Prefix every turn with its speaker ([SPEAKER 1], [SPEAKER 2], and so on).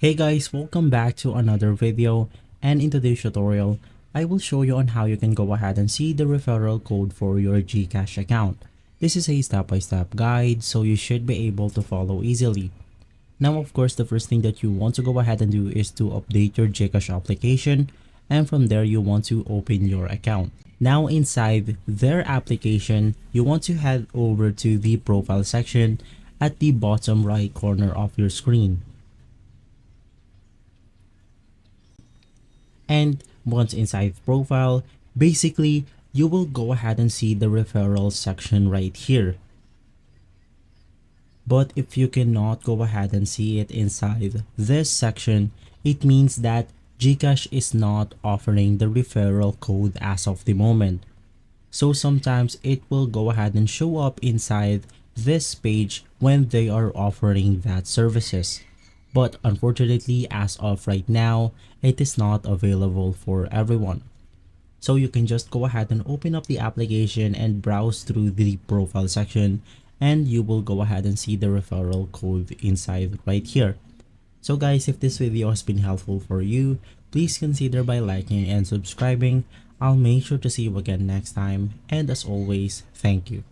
[SPEAKER 1] Hey guys, welcome back to another video, and in today's tutorial, I will show you on how you can go ahead and see the referral code for your GCash account. This is a step-by-step guide, so you should be able to follow easily. Now of course, the first thing that you want to go ahead and do is to update your GCash application, and from there you want to open your account. Now inside their application, you want to head over to the profile section at the bottom right corner of your screen. And once inside profile, basically you will go ahead and see the referral section right here. But if you cannot go ahead and see it inside this section, it means that GCash is not offering the referral code as of the moment. So sometimes it will go ahead and show up inside this page when they are offering that services. But unfortunately, as of right now, it is not available for everyone. So you can just go ahead and open up the application and browse through the profile section, and you will go ahead and see the referral code inside right here. So guys, if this video has been helpful for you, please consider by liking and subscribing. I'll make sure to see you again next time, and as always, thank you.